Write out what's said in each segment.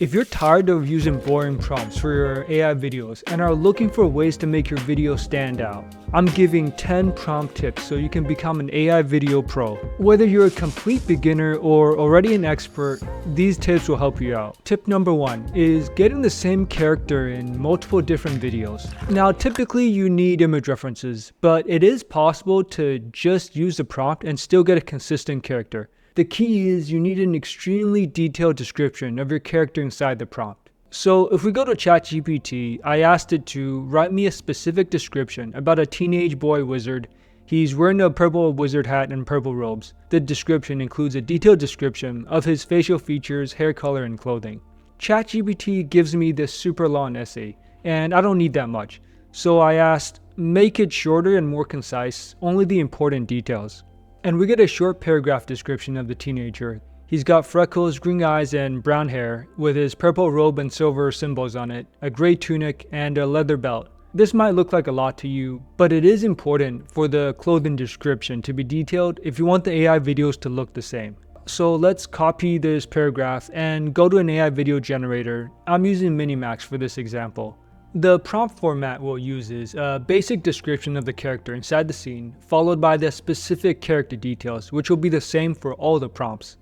If you're tired of using boring prompts for your AI videos and are looking for ways to make your video stand out, I'm giving 10 prompt tips so you can become an AI video pro. Whether you're a complete beginner or already an expert, these tips will help you out. Tip number 1 is getting the same character in multiple different videos. Now, typically you need image references, but it is possible to just use the prompt and still get a consistent character. The key is you need an extremely detailed description of your character inside the prompt. So if we go to ChatGPT, I asked it to write me a specific description about a teenage boy wizard. He's wearing a purple wizard hat and purple robes. The description includes a detailed description of his facial features, hair color, and clothing. ChatGPT gives me this super long essay, and I don't need that much. So I asked, make it shorter and more concise, only the important details. And we get a short paragraph description of the teenager. He's got freckles, green eyes, and brown hair, with his purple robe and silver symbols on it, a gray tunic, and a leather belt. This might look like a lot to you, but it is important for the clothing description to be detailed if you want the AI videos to look the same. So let's copy this paragraph and go to an AI video generator. I'm using Minimax for this example. The prompt format we'll use is a basic description of the character inside the scene, followed by the specific character details, which will be the same for all the prompts.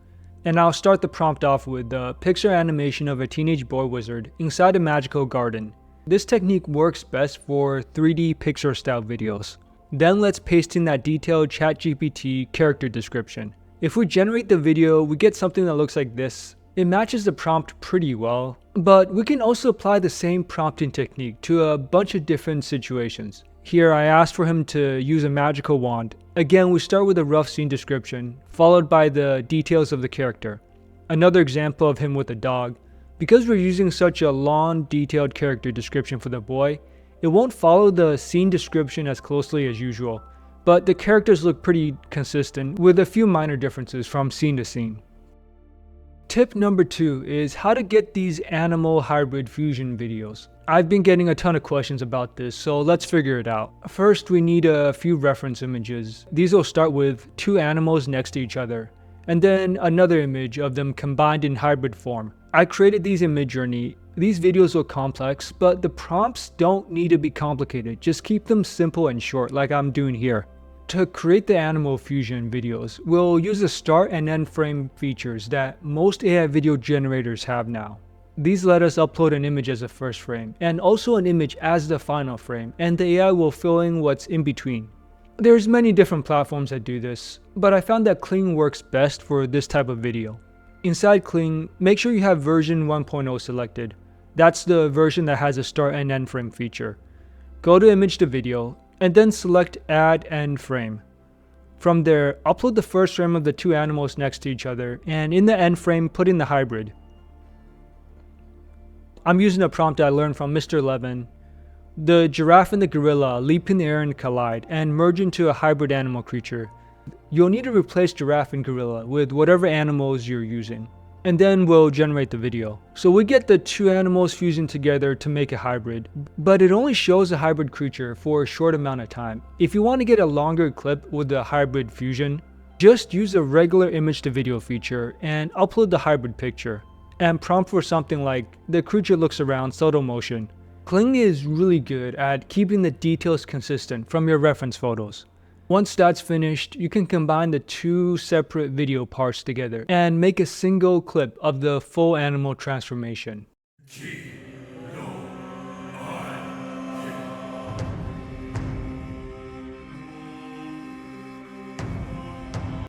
And I'll start the prompt off with the picture animation of a teenage boy wizard inside a magical garden. This technique works best for 3D Pixar style videos. Then let's paste in that detailed ChatGPT character description. If we generate the video, we get something that looks like this. It matches the prompt pretty well, but we can also apply the same prompting technique to a bunch of different situations. Here I asked for him to use a magical wand. Again, we start with a rough scene description, followed by the details of the character. Another example of him with a dog. Because we're using such a long, detailed character description for the boy, it won't follow the scene description as closely as usual, but the characters look pretty consistent with a few minor differences from scene to scene. Tip number 2 is how to get these animal hybrid fusion videos. I've been getting a ton of questions about this, so let's figure it out. First, we need a few reference images. These will start with 2 animals next to each other, and then another image of them combined in hybrid form. I created these in Midjourney. These videos look complex, but the prompts don't need to be complicated. Just keep them simple and short like I'm doing here. To create the animal fusion videos, we'll use the start and end frame features that most AI video generators have now. These let us upload an image as a first frame, and also an image as the final frame, and the AI will fill in what's in between. There's many different platforms that do this, but I found that Kling works best for this type of video. Inside Kling, make sure you have version 1.0 selected. That's the version that has a start and end frame feature. Go to image to video, and then select add end frame. From there, upload the first frame of the 2 animals next to each other, and in the end frame, put in the hybrid. I'm using a prompt I learned from Mr. Levin. The giraffe and the gorilla leap in the air and collide, and merge into a hybrid animal creature. You'll need to replace giraffe and gorilla with whatever animals you're using, and then we'll generate the video. So we get the 2 animals fusing together to make a hybrid, but it only shows a hybrid creature for a short amount of time. If you want to get a longer clip with the hybrid fusion, just use a regular image to video feature and upload the hybrid picture, and prompt for something like the creature looks around, subtle motion. Kling is really good at keeping the details consistent from your reference photos. Once that's finished, you can combine the 2 separate video parts together and make a single clip of the full animal transformation.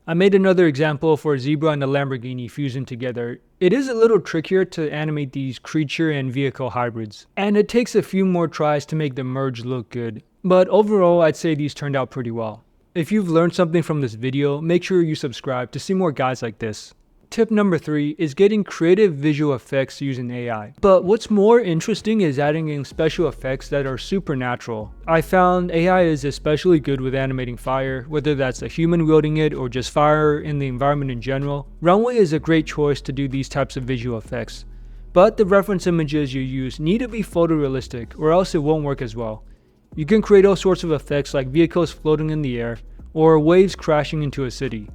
I made another example for a zebra and a Lamborghini fusing together. It is a little trickier to animate these creature and vehicle hybrids, and it takes a few more tries to make the merge look good. But overall, I'd say these turned out pretty well. If you've learned something from this video, make sure you subscribe to see more guides like this. Tip number 3 is getting creative visual effects using AI. But what's more interesting is adding in special effects that are supernatural. I found AI is especially good with animating fire, whether that's a human wielding it or just fire in the environment in general. Runway is a great choice to do these types of visual effects. But the reference images you use need to be photorealistic or else it won't work as well. You can create all sorts of effects like vehicles floating in the air or waves crashing into a city.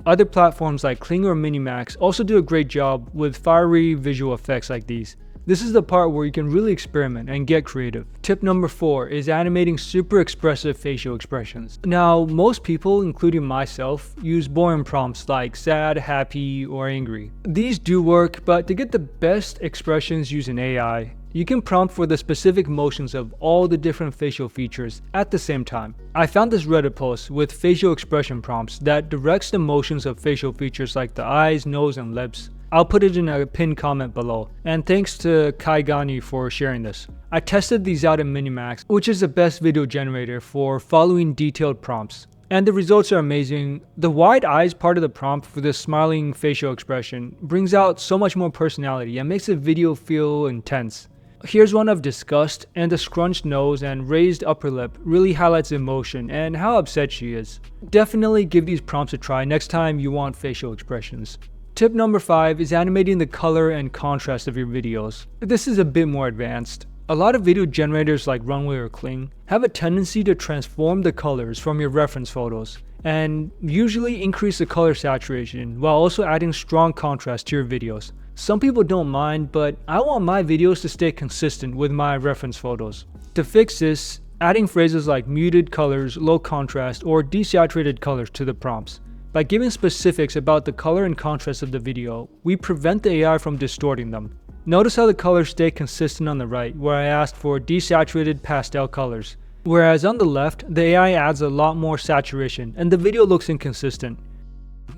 Other platforms like Kling or Minimax also do a great job with fiery visual effects like these. This is the part where you can really experiment and get creative. Tip number 4 is animating super expressive facial expressions. Now, most people, including myself, use boring prompts like sad, happy, or angry. These do work, but to get the best expressions using AI, you can prompt for the specific motions of all the different facial features at the same time. I found this Reddit post with facial expression prompts that directs the motions of facial features like the eyes, nose, and lips. I'll put it in a pinned comment below, and thanks to Kaigani for sharing this. I tested these out in Minimax, which is the best video generator for following detailed prompts, and the results are amazing. The wide eyes part of the prompt for this smiling facial expression brings out so much more personality and makes the video feel intense. Here's one of Disgust, and the scrunched nose and raised upper lip really highlights emotion and how upset she is. Definitely give these prompts a try next time you want facial expressions. Tip number 5 is animating the color and contrast of your videos. This is a bit more advanced. A lot of video generators like Runway or Kling have a tendency to transform the colors from your reference photos and usually increase the color saturation while also adding strong contrast to your videos. Some people don't mind, but I want my videos to stay consistent with my reference photos. To fix this, adding phrases like muted colors, low contrast, or desaturated colors to the prompts. By giving specifics about the color and contrast of the video, we prevent the AI from distorting them. Notice how the colors stay consistent on the right, where I asked for desaturated pastel colors. Whereas on the left, the AI adds a lot more saturation and the video looks inconsistent.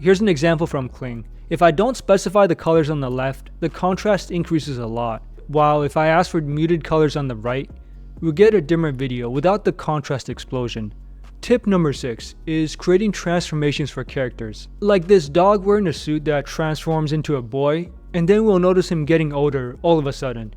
Here's an example from Kling. If I don't specify the colors on the left, the contrast increases a lot, while if I ask for muted colors on the right, we'll get a dimmer video without the contrast explosion. Tip number 6 is creating transformations for characters. Like this dog wearing a suit that transforms into a boy, and then we'll notice him getting older all of a sudden.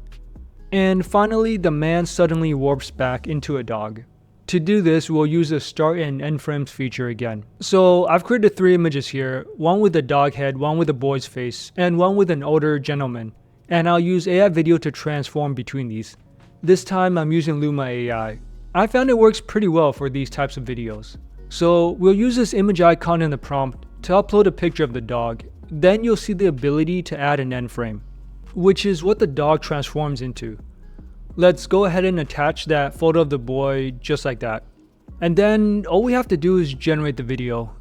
And finally, the man suddenly warps back into a dog. To do this, we'll use the start and end frames feature again. So I've created 3 images here, one with a dog head, one with a boy's face, and one with an older gentleman. And I'll use AI video to transform between these. This time I'm using Luma AI. I found it works pretty well for these types of videos. So we'll use this image icon in the prompt to upload a picture of the dog. Then you'll see the ability to add an end frame, which is what the dog transforms into. Let's go ahead and attach that photo of the boy just like that. And then all we have to do is generate the video,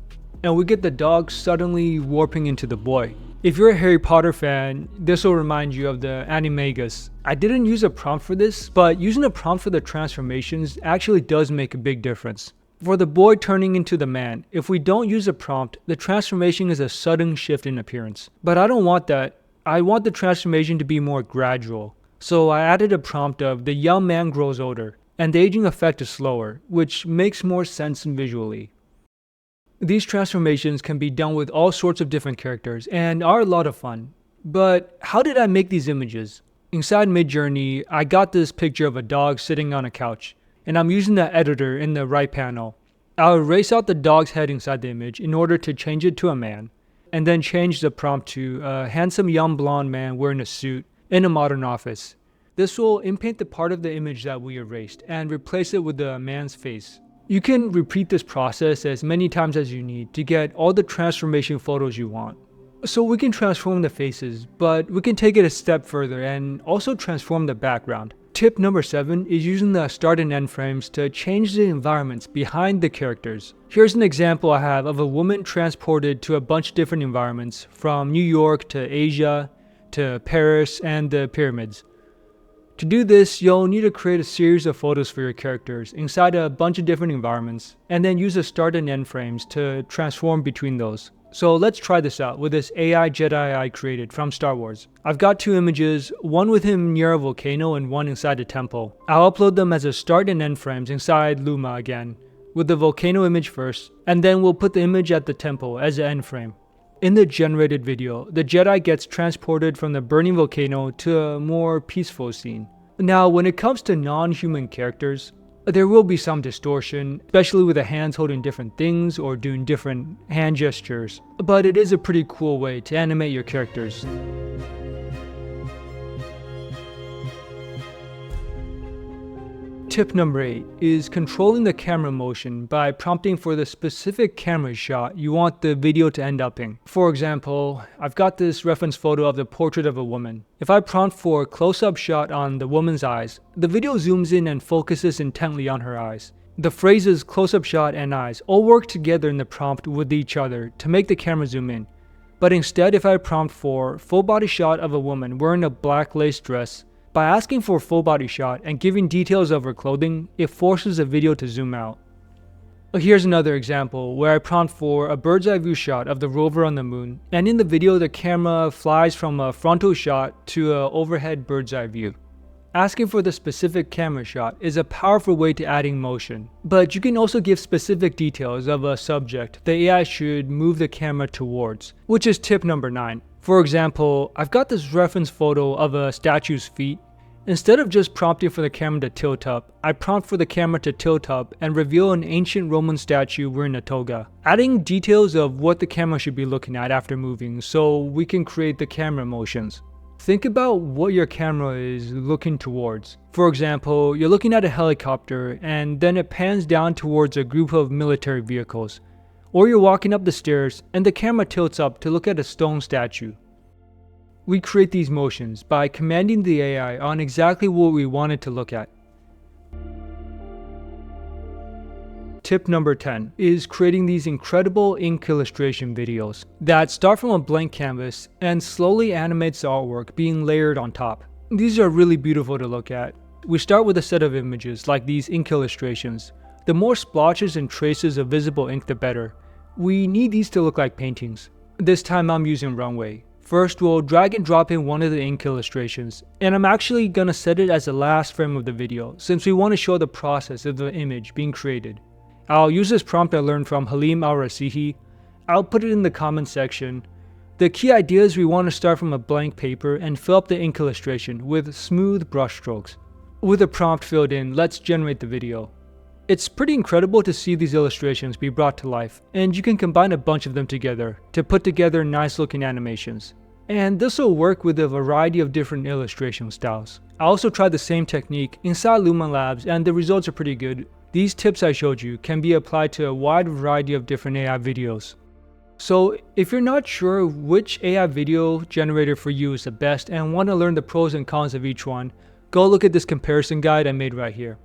and we get the dog suddenly warping into the boy. If you're a Harry Potter fan, this will remind you of the animagus. I didn't use a prompt for this, but using a prompt for the transformations actually does make a big difference. For the boy turning into the man, if we don't use a prompt, the transformation is a sudden shift in appearance. But I don't want that. I want the transformation to be more gradual. So I added a prompt of the young man grows older, and the aging effect is slower, which makes more sense visually. These transformations can be done with all sorts of different characters and are a lot of fun. But how did I make these images? Inside Midjourney, I got this picture of a dog sitting on a couch, and I'm using the editor in the right panel. I'll erase out the dog's head inside the image in order to change it to a man, and then change the prompt to a handsome young blonde man wearing a suit in a modern office. This will inpaint the part of the image that we erased and replace it with the man's face. You can repeat this process as many times as you need to get all the transformation photos you want. So we can transform the faces, but we can take it a step further and also transform the background. Tip number 7 is using the start and end frames to change the environments behind the characters. Here's an example I have of a woman transported to a bunch of different environments, from New York to Asia to Paris and the pyramids. To do this, you'll need to create a series of photos for your characters inside a bunch of different environments, and then use the start and end frames to transform between those. So let's try this out with this AI Jedi I created from Star Wars. I've got 2 images, one with him near a volcano and one inside a temple. I'll upload them as a start and end frames inside Luma again, with the volcano image first, and then we'll put the image at the temple as an end frame. In the generated video, the Jedi gets transported from the burning volcano to a more peaceful scene. Now, when it comes to non-human characters, there will be some distortion, especially with the hands holding different things or doing different hand gestures, but it is a pretty cool way to animate your characters. Tip number 8 is controlling the camera motion by prompting for the specific camera shot you want the video to end up in. For example, I've got this reference photo of the portrait of a woman. If I prompt for a close-up shot on the woman's eyes, the video zooms in and focuses intently on her eyes. The phrases close-up shot and eyes all work together in the prompt with each other to make the camera zoom in. But instead, if I prompt for full body shot of a woman wearing a black lace dress, by asking for a full body shot and giving details of her clothing, it forces the video to zoom out. Here's another example where I prompt for a bird's eye view shot of the rover on the moon, and in the video the camera flies from a frontal shot to an overhead bird's eye view. Asking for the specific camera shot is a powerful way to adding motion, but you can also give specific details of a subject the AI should move the camera towards, which is tip number 9. For example, I've got this reference photo of a statue's feet. Instead of just prompting for the camera to tilt up, I prompt for the camera to tilt up and reveal an ancient Roman statue wearing a toga, adding details of what the camera should be looking at after moving so we can create the camera motions. Think about what your camera is looking towards. For example, you're looking at a helicopter and then it pans down towards a group of military vehicles. Or you're walking up the stairs and the camera tilts up to look at a stone statue. We create these motions by commanding the AI on exactly what we want it to look at. Tip number 10 is creating these incredible ink illustration videos that start from a blank canvas and slowly animates the artwork being layered on top. These are really beautiful to look at. We start with a set of images like these ink illustrations. The more splotches and traces of visible ink the better. We need these to look like paintings. This time I'm using Runway. First, we'll drag and drop in one of the ink illustrations, and I'm actually gonna set it as the last frame of the video since we want to show the process of the image being created. I'll use this prompt I learned from Halim Al-Rasihi. I'll put it in the comment section. The key idea is we want to start from a blank paper and fill up the ink illustration with smooth brush strokes. With the prompt filled in, let's generate the video. It's pretty incredible to see these illustrations be brought to life, and you can combine a bunch of them together to put together nice looking animations. And this will work with a variety of different illustration styles. I also tried the same technique inside Lumen Labs and the results are pretty good. These tips I showed you can be applied to a wide variety of different AI videos. So if you're not sure which AI video generator for you is the best and want to learn the pros and cons of each one, go look at this comparison guide I made right here.